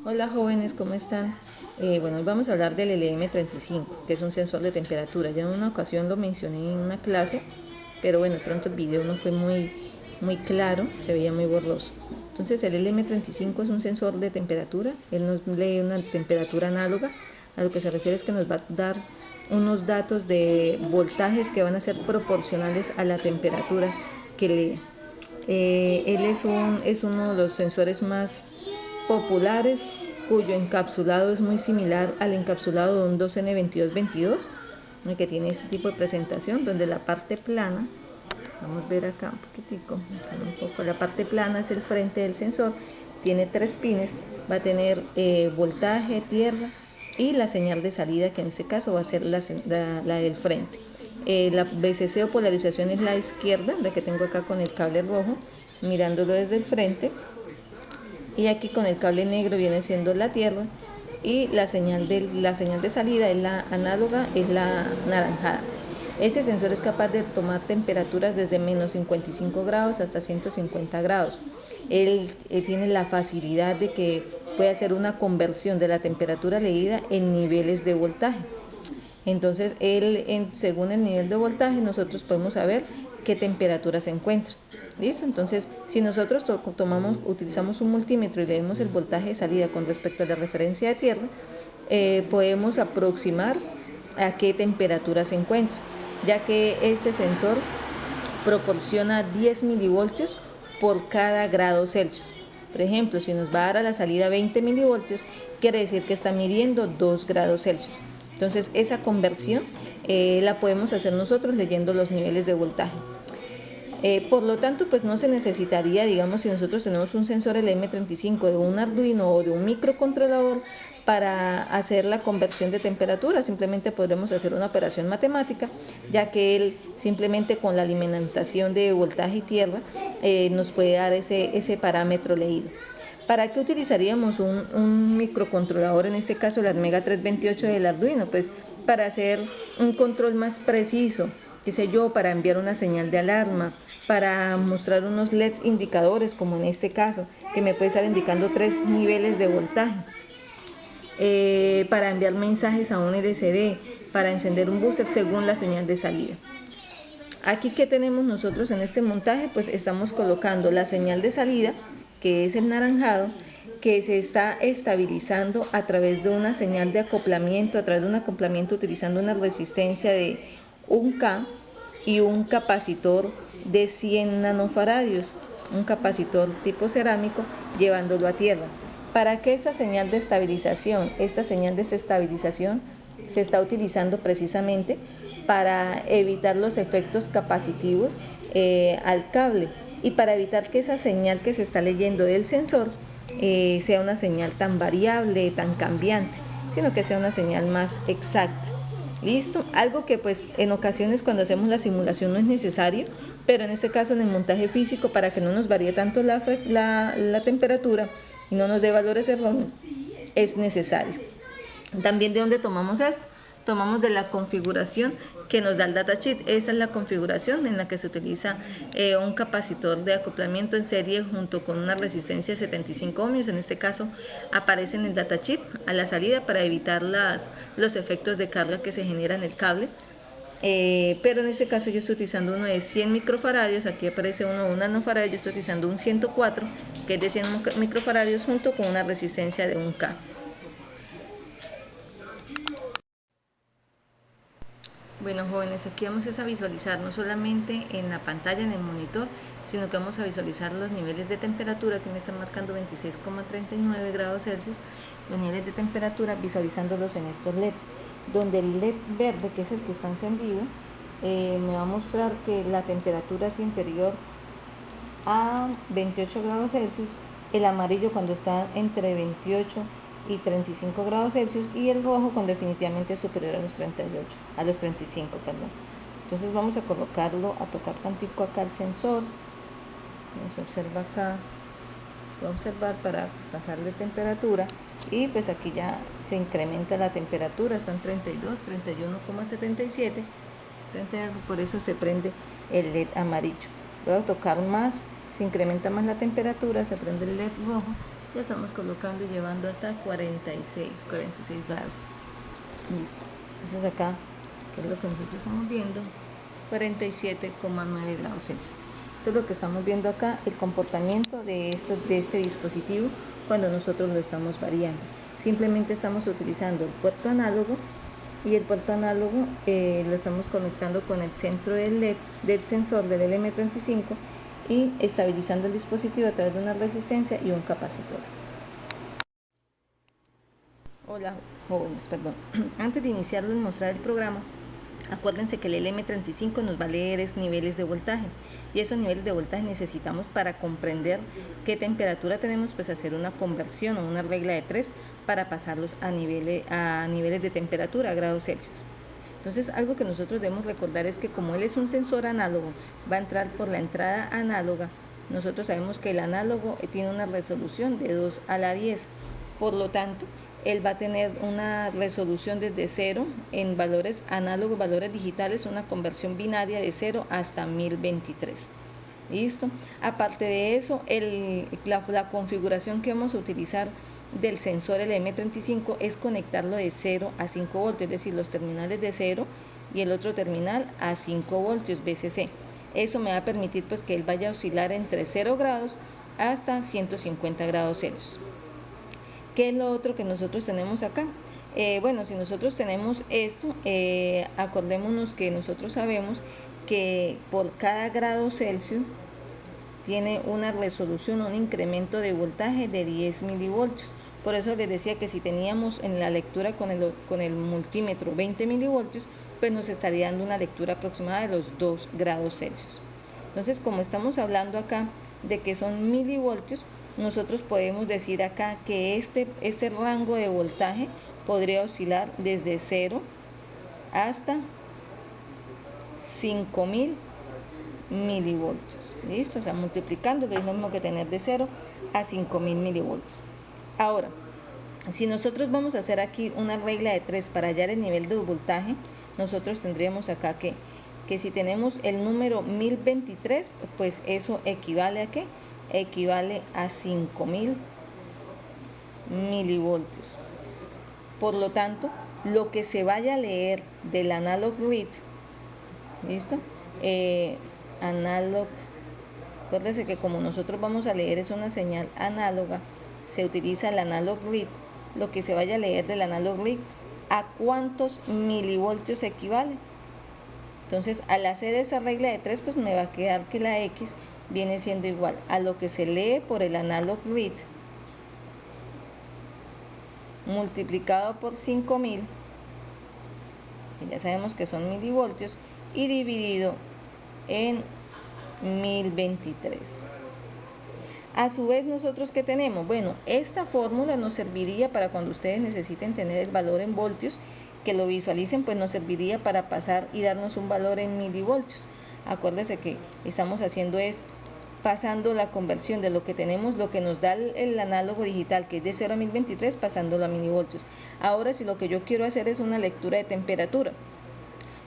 Hola jóvenes, ¿cómo están? Bueno, hoy vamos a hablar del LM35, que es un sensor de temperatura. Ya en una ocasión lo mencioné en una clase, pero bueno, de pronto el video no fue muy claro, se veía muy borroso. Entonces el LM35 es un sensor de temperatura, él nos lee una temperatura análoga, a lo que se refiere es que nos va a dar unos datos de voltajes que van a ser proporcionales a la temperatura que lee. Él es uno de los sensores más populares, cuyo encapsulado es muy similar al encapsulado de un 2N2222, que tiene este tipo de presentación, donde la parte plana, vamos a ver acá un poquitico, la parte plana es el frente del sensor, tiene 3 pines, va a tener voltaje, tierra y la señal de salida, que en este caso va a ser la del frente. La BCC o polarización es la izquierda, la que tengo acá con el cable rojo, mirándolo desde el frente, y aquí con el cable negro viene siendo la tierra, y la señal de salida es la análoga, es la naranjada. Este sensor es capaz de tomar temperaturas desde menos 55 grados hasta 150 grados. Él tiene la facilidad de que puede hacer una conversión de la temperatura leída en niveles de voltaje. Entonces, según el nivel de voltaje, nosotros podemos saber qué temperatura se encuentra. ¿Listo? Entonces, si nosotros utilizamos un multímetro y leemos el voltaje de salida con respecto a la referencia de tierra, podemos aproximar a qué temperatura se encuentra, ya que este sensor proporciona 10 milivoltios por cada grado Celsius. Por ejemplo, si nos va a dar a la salida 20 milivoltios, quiere decir que está midiendo 2 grados Celsius. Entonces, esa conversión la podemos hacer nosotros leyendo los niveles de voltaje. Por lo tanto, pues no se necesitaría, digamos, si nosotros tenemos un sensor LM35 de un Arduino o de un microcontrolador para hacer la conversión de temperatura. Simplemente podremos hacer una operación matemática, ya que él simplemente con la alimentación de voltaje y tierra nos puede dar ese parámetro leído. ¿Para qué utilizaríamos un microcontrolador, en este caso la Mega 328 del Arduino? Pues para hacer un control más preciso, qué sé yo, para enviar una señal de alarma, para mostrar unos LEDs indicadores, como en este caso, que me puede estar indicando 3 niveles de voltaje, para enviar mensajes a un LCD, para encender un buzzer según la señal de salida. Aquí, ¿qué tenemos nosotros en este montaje? Pues estamos colocando la señal de salida, que es el naranjado, que se está estabilizando a través de una señal de acoplamiento, a través de un acoplamiento utilizando una resistencia de 1K y un capacitor de 100 nanofaradios, un capacitor tipo cerámico, llevándolo a tierra. ¿Para qué esta señal de estabilización? Esta señal de estabilización se está utilizando precisamente para evitar los efectos capacitivos al cable, y para evitar que esa señal que se está leyendo del sensor sea una señal tan variable, tan cambiante, sino que sea una señal más exacta. ¿Listo? Algo que pues en ocasiones cuando hacemos la simulación no es necesario, pero en este caso en el montaje físico, para que no nos varíe tanto la temperatura y no nos dé valores erróneos, es necesario. También, ¿de dónde tomamos esto? Tomamos de la configuración que nos da el datasheet. Esta es la configuración en la que se utiliza un capacitor de acoplamiento en serie junto con una resistencia de 75 ohmios. En este caso aparece en el datasheet a la salida para evitar los efectos de carga que se generan en el cable. Pero en este caso yo estoy utilizando uno de 100 microfaradios, aquí aparece uno de 1 nanofaradio, yo estoy utilizando un 104 que es de 100 microfaradios junto con una resistencia de 1K. Bueno jóvenes, aquí vamos a visualizar no solamente en la pantalla, en el monitor, sino que vamos a visualizar los niveles de temperatura, que me están marcando 26,39 grados Celsius, los niveles de temperatura visualizándolos en estos LEDs, donde el LED verde, que es el que está encendido, me va a mostrar que la temperatura es inferior a 28 grados Celsius, el amarillo cuando está entre 28 y 35 grados Celsius, y el rojo cuando definitivamente es superior a los 38, a los 35, perdón. Entonces vamos a colocarlo, a tocar tantico acá el sensor, se observa acá, voy a observar para pasarle temperatura, y pues aquí ya se incrementa la temperatura, están 32, 31,77, por eso se prende el LED amarillo. Voy a tocar más, se incrementa más la temperatura, se prende el LED rojo Ya estamos colocando y llevando hasta 46 grados. Listo. Entonces acá, que es lo que nosotros estamos viendo, 47,9 grados Celsius. Esto es lo que estamos viendo acá, el comportamiento de este dispositivo cuando nosotros lo estamos variando. Simplemente estamos utilizando el puerto análogo, y el puerto análogo lo estamos conectando con el centro del LED del sensor del LM35 y estabilizando el dispositivo a través de una resistencia y un capacitor. Hola jóvenes, perdón. Antes de iniciarlo y mostrar el programa, acuérdense que el LM35 nos va a leer niveles de voltaje, y esos niveles de voltaje necesitamos para comprender qué temperatura tenemos, pues hacer una conversión o una regla de 3 para pasarlos a niveles de temperatura, a grados Celsius. Entonces, algo que nosotros debemos recordar es que como él es un sensor análogo, va a entrar por la entrada análoga. Nosotros sabemos que el análogo tiene una resolución de 2 a la 10, por lo tanto, él va a tener una resolución desde 0 en valores análogos, valores digitales, una conversión binaria de 0 hasta 1023. ¿Listo? Aparte de eso, la configuración que vamos a utilizar del sensor LM35 es conectarlo de 0 a 5 voltios, es decir, los terminales de 0 y el otro terminal a 5 voltios BCC. Eso me va a permitir pues que él vaya a oscilar entre 0 grados hasta 150 grados Celsius. ¿Qué es lo otro que nosotros tenemos acá? Bueno, si nosotros tenemos esto, acordémonos que nosotros sabemos que por cada grado Celsius tiene una resolución, un incremento de voltaje de 10 milivoltios. Por eso les decía que si teníamos en la lectura con el multímetro 20 milivoltios, pues nos estaría dando una lectura aproximada de los 2 grados Celsius. Entonces, como estamos hablando acá de que son milivoltios, nosotros podemos decir acá que este rango de voltaje podría oscilar desde 0 hasta 5000 milivoltios. ¿Listo? O sea, multiplicándolo es lo mismo que tener de 0 a 5000 milivoltios. Ahora, si nosotros vamos a hacer aquí una regla de 3 para hallar el nivel de voltaje, nosotros tendríamos acá que si tenemos el número 1023, pues eso equivale a ¿qué? Equivale a 5000 milivoltios. Por lo tanto, lo que se vaya a leer del analog read, ¿listo? Analog, acuérdense que como nosotros vamos a leer es una señal análoga, se utiliza el analog read. Lo que se vaya a leer del analog read, ¿a cuántos milivoltios equivale? Entonces, al hacer esa regla de 3, pues me va a quedar que la X viene siendo igual a lo que se lee por el analog read multiplicado por 5000, que ya sabemos que son milivoltios, y dividido en 1023. A su vez, nosotros ¿qué tenemos? Bueno, esta fórmula nos serviría para cuando ustedes necesiten tener el valor en voltios, que lo visualicen, pues nos serviría para pasar y darnos un valor en milivoltios. Acuérdense que estamos haciendo es pasando la conversión de lo que tenemos, lo que nos da el análogo digital, que es de 0 a 1023, pasándolo a milivoltios. Ahora, si lo que yo quiero hacer es una lectura de temperatura,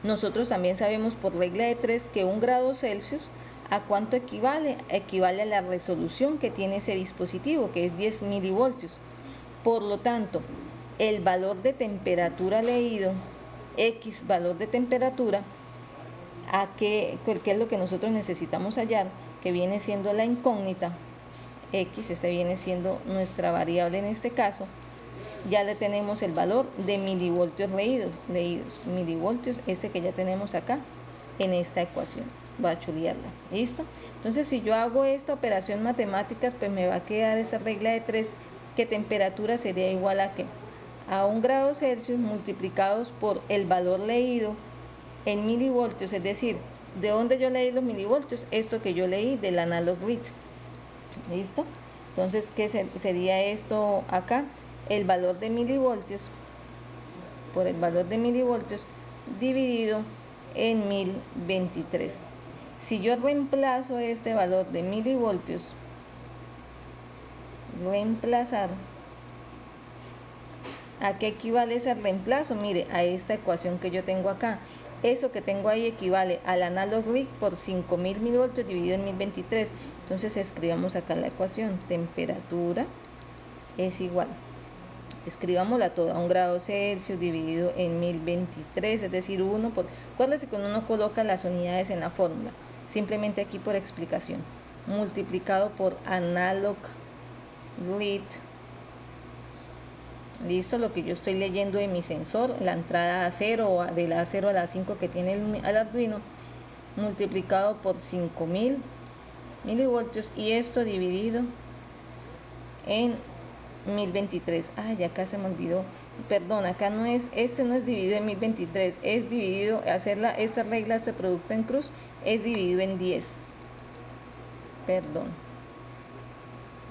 nosotros también sabemos por regla de 3 que 1 grado Celsius, ¿a cuánto equivale? Equivale a la resolución que tiene ese dispositivo, que es 10 milivoltios. Por lo tanto, el valor de temperatura leído, X valor de temperatura, ¿qué es lo que nosotros necesitamos hallar? Que viene siendo la incógnita, X, este viene siendo nuestra variable en este caso. Ya le tenemos el valor de milivoltios leídos, milivoltios, este que ya tenemos acá en esta ecuación. Voy a chulearla, ¿listo? Entonces, si yo hago esta operación matemáticas, pues me va a quedar esa regla de 3, que temperatura sería igual a ¿qué? A 1 grado Celsius multiplicados por el valor leído en milivoltios, es decir, ¿de dónde yo leí los milivoltios? Esto que yo leí del analog read, ¿listo? Entonces, ¿qué sería esto acá? El valor de milivoltios por el valor de milivoltios dividido en 1023. Si yo reemplazo este valor de milivoltios, reemplazar, ¿a qué equivale ese reemplazo? Mire, a esta ecuación que yo tengo acá. Eso que tengo ahí equivale al analog read por 5000 milivoltios dividido en 1023. Entonces escribamos acá la ecuación: temperatura es igual, escribámosla toda, 1 grado Celsius dividido en 1023, es decir, acuérdense que uno coloca las unidades en la fórmula, simplemente aquí por explicación, multiplicado por analog grid, listo, lo que yo estoy leyendo de mi sensor, la entrada A0, de la A0 a la 5 que tiene el Arduino, multiplicado por 5000 milivoltios, y esto dividido en 1023. Ay, acá se me olvidó, perdón, acá no es, no es dividido en 1023, es dividido, esta regla, este producto en cruz, es dividido en 10, perdón,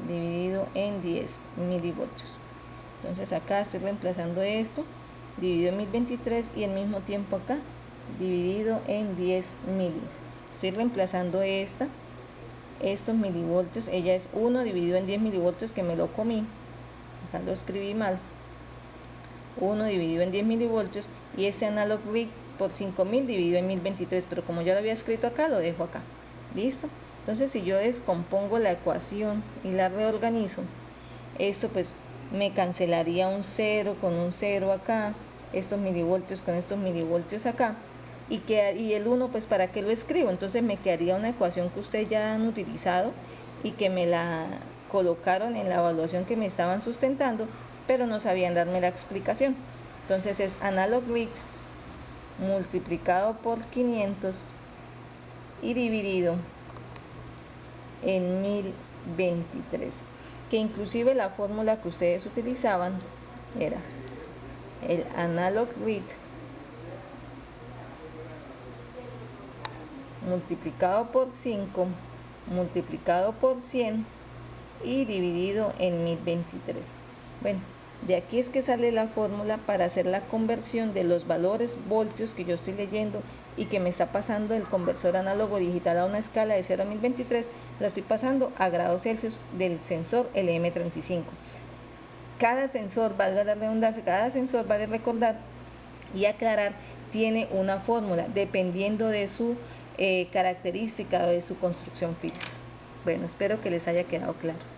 dividido en 10 milivoltios. Entonces acá estoy reemplazando esto, dividido en 1023, y al mismo tiempo acá, dividido en 10 milis. Estoy reemplazando estos milivoltios, ella es 1 dividido en 10 milivoltios, que me lo comí, acá lo escribí mal, 1 dividido en 10 milivoltios, y este analog grid por 5000 dividido en 1023, pero como ya lo había escrito acá, lo dejo acá, listo. Entonces si yo descompongo la ecuación y la reorganizo, esto pues me cancelaría un 0 con un 0 acá, estos milivoltios con estos milivoltios acá, y el 1 pues para qué lo escribo. Entonces me quedaría una ecuación que ustedes ya han utilizado y que me la colocaron en la evaluación que me estaban sustentando, pero no sabían darme la explicación. Entonces es analog grid multiplicado por 500 y dividido en 1023, que inclusive la fórmula que ustedes utilizaban era el analog grid multiplicado por 5 multiplicado por 100 y dividido en 1023. Bueno, de aquí es que sale la fórmula para hacer la conversión de los valores voltios que yo estoy leyendo y que me está pasando el conversor análogo digital a una escala de 0 a 1023, la estoy pasando a grados Celsius del sensor LM35. Cada sensor, valga la redundancia, cada sensor, vale recordar y aclarar, tiene una fórmula dependiendo de su característica o de su construcción física. Bueno, espero que les haya quedado claro.